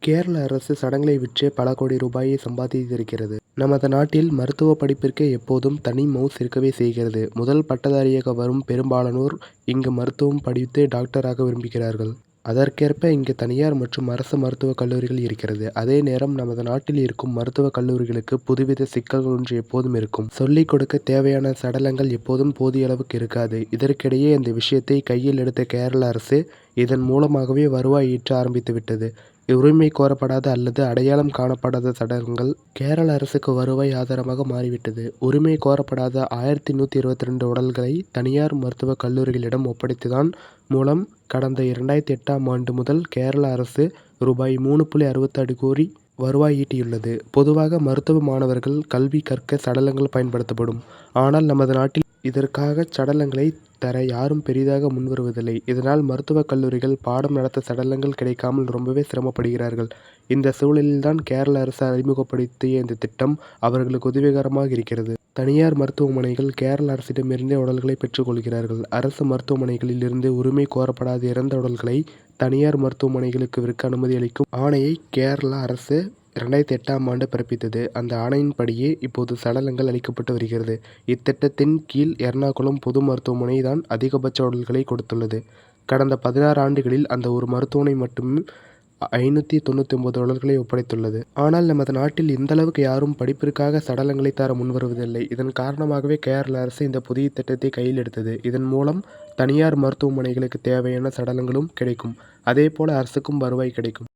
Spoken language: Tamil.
கேரள அரசு சடங்களை விற்றே பல கோடி ரூபாயை சம்பாதித்திருக்கிறது. நமது நாட்டில் மருத்துவ படிப்பிற்கு எப்போதும் தனி மவுஸ் இருக்கவே செய்கிறது. முதல் பட்டதாரியாக வரும் பெரும்பாலானோர் இங்கு மருத்துவம் படித்து டாக்டராக விரும்புகிறார்கள். அதற்கேற்ப இங்கு தனியார் மற்றும் அரசு மருத்துவக் கல்லூரிகள் இருக்கிறது. அதே நேரம் நமது நாட்டில் இருக்கும் மருத்துவக் கல்லூரிகளுக்கு புதுவித சிக்கல்கள் ஒன்று எப்போதும் இருக்கும். சொல்லிக் கொடுக்க தேவையான சடலங்கள் எப்போதும் போதிய அளவுக்கு இருக்காது. இதற்கிடையே இந்த விஷயத்தை கையில் எடுத்த கேரள அரசு இதன் மூலமாகவே வருவாய் ஈட்ட ஆரம்பித்துவிட்டது. உரிமை கோரப்படாத அல்லது அடையாளம் காணப்படாத சடலங்கள் கேரள அரசுக்கு வருவாய் ஆதாரமாக மாறிவிட்டது. உரிமை கோரப்படாத 1122 உடல்களை தனியார் மருத்துவக் கல்லூரிகளிடம் ஒப்படைத்ததன் மூலம் கடந்த 2008ஆம் ஆண்டு முதல் கேரள அரசு ரூபாய் 3.68 கோடி வருவாய் ஈட்டியுள்ளது. பொதுவாக மருத்துவ மாணவர்கள் கல்வி கற்க சடலங்கள் பயன்படுத்தப்படும். ஆனால் நமது நாட்டில் இதற்காக சடலங்களை தர யாரும் பெரிதாக முன்வருவதில்லை. இதனால் மருத்துவக் கல்லூரிகள் பாடம் நடத்த சடலங்கள் கிடைக்காமல் ரொம்பவே சிரமப்படுகிறார்கள். இந்த சூழலில்தான் கேரள அரசு அறிமுகப்படுத்திய இந்த திட்டம் அவர்களுக்கு உதவிகரமாக இருக்கிறது. தனியார் மருத்துவமனைகள் கேரள அரசிடமிருந்தே உடல்களை பெற்றுக் கொள்கிறார்கள். அரசு மருத்துவமனைகளில் இருந்து உரிமை கோரப்படாத இறந்த உடல்களை தனியார் மருத்துவமனைகளுக்கு விற்க அனுமதி அளிக்கும் ஆணையை கேரள அரசு 2008ஆம் ஆண்டு பிறப்பித்தது. அந்த ஆணையின்படியே இப்போது சடலங்கள் அளிக்கப்பட்டு வருகிறது. இத்திட்டத்தின் கீழ் எர்ணாகுளம் பொது மருத்துவமனை தான் அதிகபட்ச உடல்களை கொடுத்துள்ளது. கடந்த 16 ஆண்டுகளில் அந்த ஒரு மருத்துவமனை மட்டும் 599 உடல்களை ஒப்படைத்துள்ளது. ஆனால் நமது நாட்டில் இந்தளவுக்கு யாரும் படிப்பிற்காக சடலங்களை தர முன்வருவதில்லை. இதன் காரணமாகவே கேரள அரசு இந்த புதிய திட்டத்தை கையில் எடுத்தது. இதன் மூலம் தனியார் மருத்துவமனைகளுக்கு தேவையான சடலங்களும் கிடைக்கும். அதேபோல அரசுக்கும் வருவாய் கிடைக்கும்.